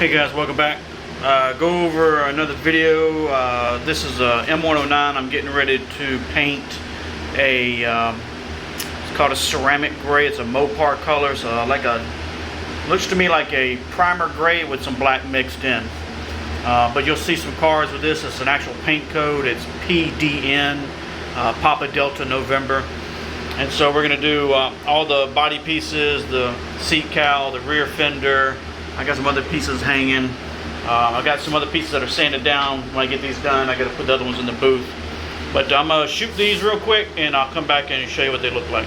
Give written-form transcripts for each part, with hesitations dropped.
Hey guys, welcome back. Go over another video. This is a M109. I'm getting ready to paint a, it's called a ceramic gray. It's a Mopar color, so looks to me like a primer gray with some black mixed in. But you'll see some cars with this. It's an actual paint code. It's PDN, Papa Delta November. And so we're going to do all the body pieces, the seat cowl, the rear fender. I got some other pieces hanging. I got some other pieces that are sanded down. When I get these done, I got to put the other ones in the booth. But I'm going to shoot these real quick and I'll come back and show you what they look like.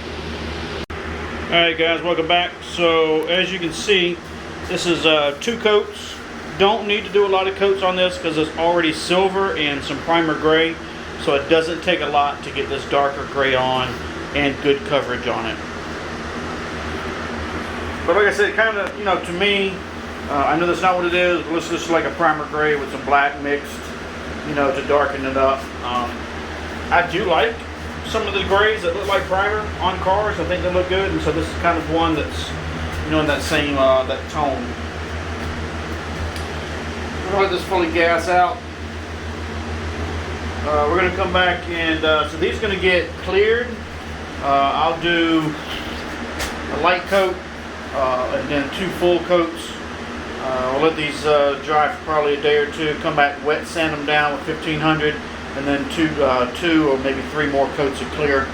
Alright guys, welcome back. So as you can see, this is 2 coats. Don't need to do a lot of coats on this because it's already silver and some primer gray. So it doesn't take a lot to get this darker gray on and good coverage on it. But like I said, kind of, you know, to me, I know that's not what it is. It's just like a primer gray with some black mixed, you know, to darken it up. I do like some of the grays that look like primer on cars. I think they look good, and so this is kind of one that's, you know, in that same that tone. We're gonna let this fully gas out. We're gonna come back and so these are gonna get cleared. I'll do a light coat and then 2 full coats. We'll let these dry for probably a day or 2. Come back, wet sand them down with 1500, and then 2 or maybe 3 more coats of clear,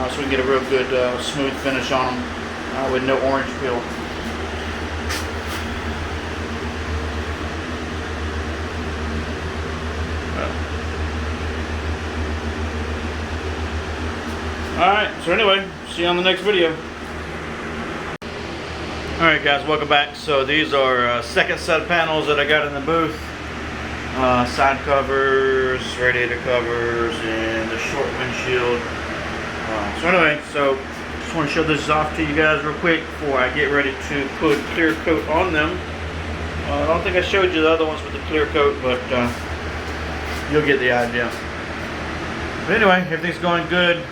so we can get a real good smooth finish on them with no orange peel. Alright, so anyway, see you on the next video. Alright guys, welcome back. So these are second set of panels that I got in the booth. Side covers, radiator covers, and the short windshield. So anyway, so just want to show this off to you guys real quick before I get ready to put clear coat on them. I don't think I showed you the other ones with the clear coat, but you'll get the idea. But anyway, everything's going good.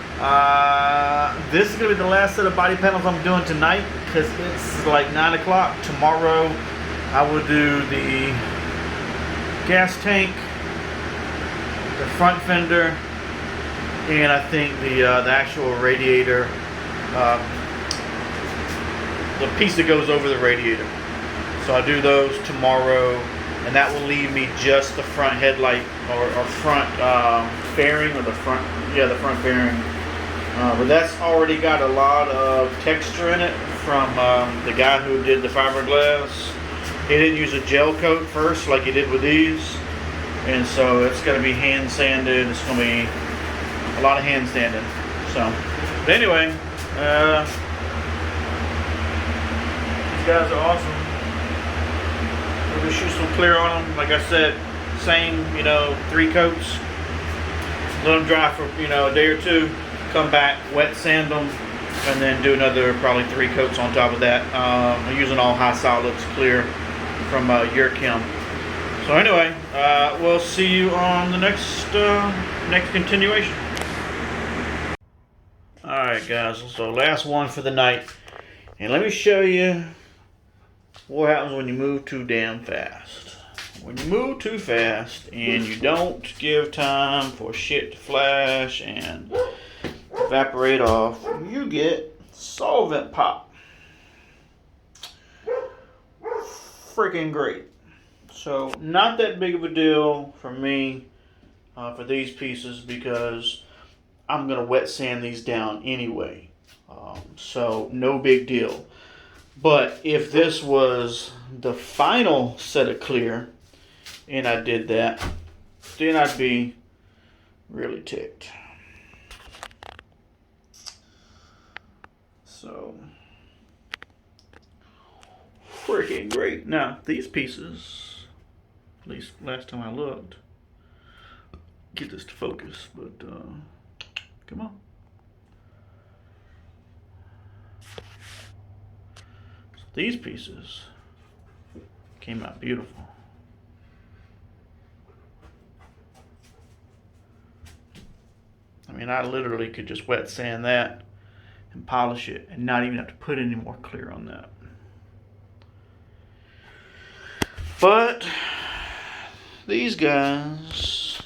This is going to be the last set of body panels I'm doing tonight because it's like 9 o'clock. Tomorrow I will do the gas tank, the front fender, and I think the actual radiator, the piece that goes over the radiator. So I'll do those tomorrow, and that will leave me just the front headlight or front fairing, or the front fairing. But that's already got a lot of texture in it from the guy who did the fiberglass. He didn't use a gel coat first like he did with these, and so it's going to be hand sanded. It's going to be a lot of hand sanding. So, but anyway, these guys are awesome. We're going to shoot some clear on them. Like I said, same, you know, 3 coats. Let them dry for, you know, a day or 2. Come back, wet sand them, and then do another probably 3 coats on top of that. I'm using all high solids clear from Yurchem. So anyway, we'll see you on the next continuation. Alright guys, so last one for the night. And let me show you what happens when you move too damn fast. When you move too fast and you don't give time for shit to flash and evaporate off, you get solvent pop. Freaking great. So not that big of a deal for me for these pieces because I'm gonna wet sand these down anyway, so no big deal. But if this was the final set of clear and I did that, then I'd be really ticked. So, freaking great. Now, these pieces, at least last time I looked, get this to focus, but come on. So these pieces came out beautiful. I mean, I literally could just wet sand that and polish it and not even have to put any more clear on that. But these guys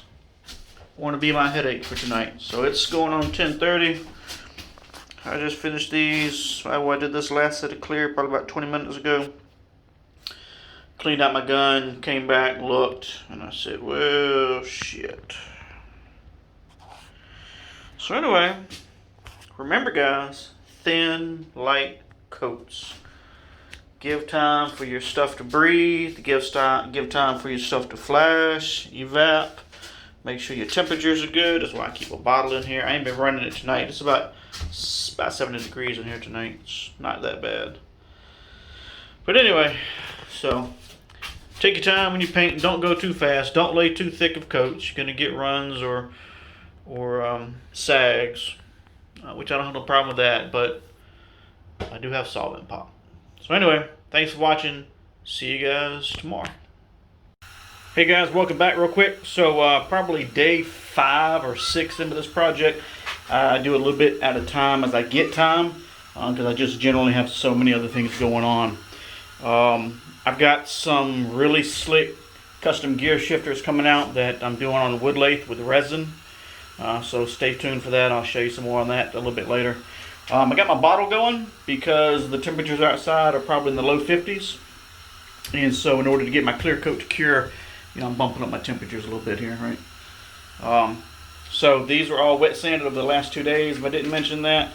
want to be my headache for tonight. So it's going on 10:30. I just finished these. I did this last set of clear probably about 20 minutes ago. Cleaned out my gun, came back, looked, and I said, well, shit. So anyway, remember guys, thin, light coats. Give time for your stuff to breathe. Give time for your stuff to flash, evap. Make sure your temperatures are good. That's why I keep a bottle in here. I ain't been running it tonight. It's about 70 degrees in here tonight. It's not that bad. But anyway, so take your time when you paint and don't go too fast. Don't lay too thick of coats. You're going to get runs or sags, which I don't have no problem with that, but I do have solvent pop. So anyway, thanks for watching. See you guys tomorrow. Hey guys, welcome back real quick. So probably day 5 or 6 into this project. I do a little bit at a time as I get time, because I just generally have so many other things going on. I've got some really slick custom gear shifters coming out that I'm doing on wood lathe with resin. So stay tuned for that. I'll show you some more on that a little bit later. I got my bottle going because the temperatures outside are probably in the low 50s. And so in order to get my clear coat to cure, I'm bumping up my temperatures a little bit here, right? So these were all wet sanded over the last 2 days, if I didn't mention that.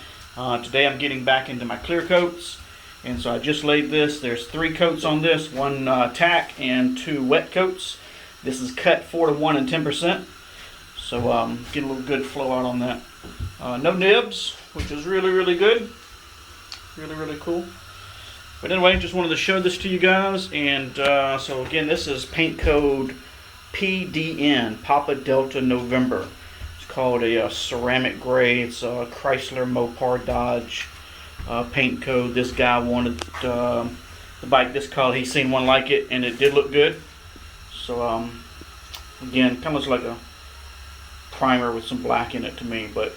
Today I'm getting back into my clear coats. And so I just laid this. There's 3 coats on this, 1 tack and 2 wet coats. This is cut 4:1 and 10%. So get a little good flow out on that. No nibs, which is really good. Really cool. But anyway, just wanted to show this to you guys. And so again, this is paint code PDN, Papa Delta November. It's called a ceramic gray. It's a Chrysler Mopar Dodge paint code. This guy wanted the bike this color. He's seen one like it, and it did look good. So again, kind of looks like a primer with some black in it to me. But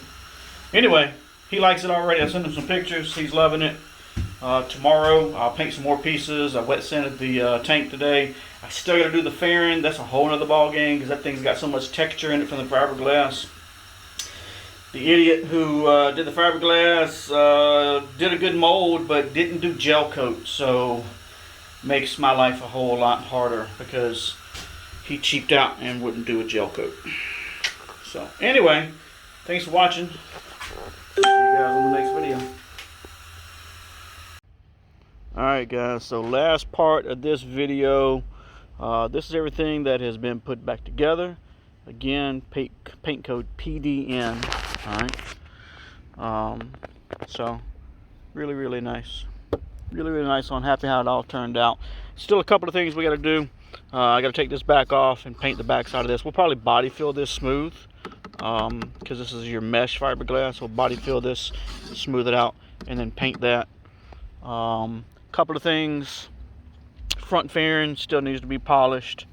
anyway, he likes it already. I sent him some pictures. He's loving it. Tomorrow I'll paint some more pieces. I wet sanded the tank today. I still got to do the fairing. That's a whole nother ball game because that thing's got so much texture in it from the fiberglass. The idiot who did the fiberglass did a good mold but didn't do gel coat, so makes my life a whole lot harder because he cheaped out and wouldn't do a gel coat. So anyway, thanks for watching. See you guys on the next video. Alright guys, so last part of this video, this is everything that has been put back together. Again, paint code PDN. Alright, so really nice. Really nice. I'm happy how it all turned out. Still a couple of things we got to do. I got to take this back off and paint the back side of this. We'll probably body fill this smooth because this is your mesh fiberglass. We'll body fill this, smooth it out, and then paint that. Couple of things. Front fairing still needs to be polished.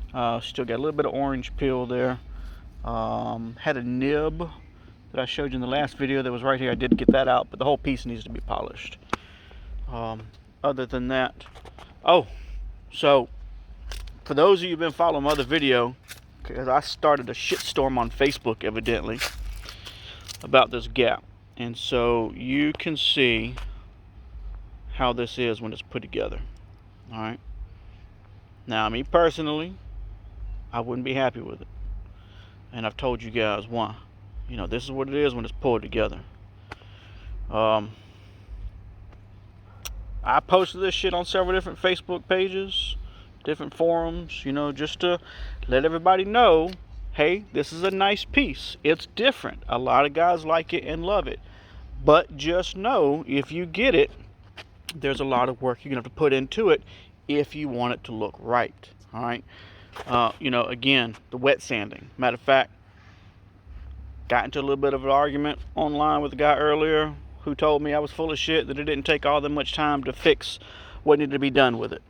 Still got a little bit of orange peel there. Had a nib that I showed you in the last video that was right here. I did get that out, but the whole piece needs to be polished. Other than that, so for those of you who've been following my other video, because I started a shitstorm on Facebook evidently about this gap, and so you can see how this is when it's put together. Alright, now me personally, I wouldn't be happy with it, and I've told you guys why. This is what it is when it's pulled together. I posted this shit on several different Facebook pages, different forums, just to let everybody know, hey, this is a nice piece. It's different. A lot of guys like it and love it. But just know, if you get it, there's a lot of work you're going to have to put into it if you want it to look right. All right. Again, the wet sanding. Matter of fact, got into a little bit of an argument online with a guy earlier who told me I was full of shit, that it didn't take all that much time to fix what needed to be done with it.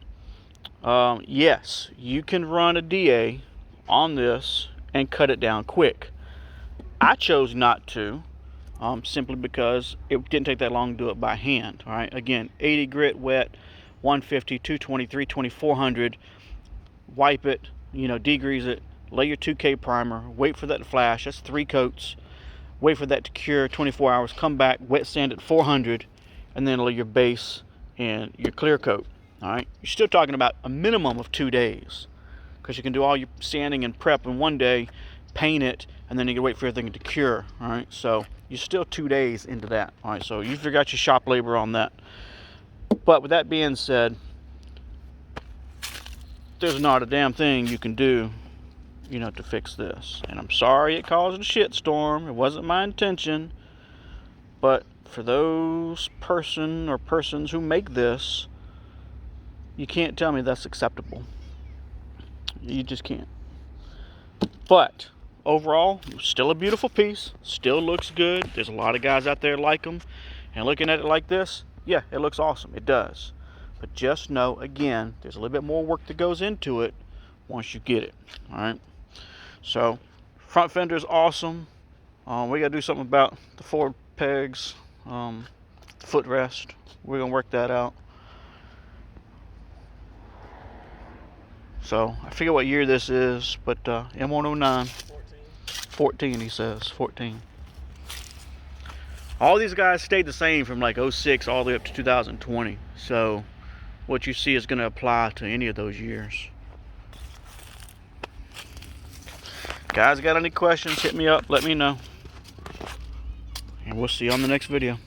Yes, you can run a DA on this and cut it down quick. I chose not to, simply because it didn't take that long to do it by hand. All right, again, 80 grit wet, 150, 223, 2400. wipe it, you know, degrease it, lay your 2K primer, wait for that to flash. That's 3 coats. Wait for that to cure 24 hours. Come back, wet sand at 400, and then lay your base and your clear coat. All right, you're still talking about a minimum of 2 days, because you can do all your sanding and prep in one day, paint it, and then you can wait for everything to cure. All right, so you're still 2 days into that. All right, so you figure out your shop labor on that. But with that being said, there's not a damn thing you can do, you know, to fix this. And I'm sorry it caused a shitstorm. It wasn't my intention. But for those person or persons who make this, you can't tell me that's acceptable. You just can't. But overall, still a beautiful piece. Still looks good. There's a lot of guys out there like them. And looking at it like this, yeah, it looks awesome. It does. But just know, again, there's a little bit more work that goes into it once you get it. All right. So, front fender is awesome. We got to do something about the forward pegs, footrest. We're going to work that out. So, I forget what year this is, but M109. 14, he says. 14. All these guys stayed the same from like 06 all the way up to 2020. So, what you see is going to apply to any of those years. Guys, got any questions, hit me up, let me know. And we'll see you on the next video.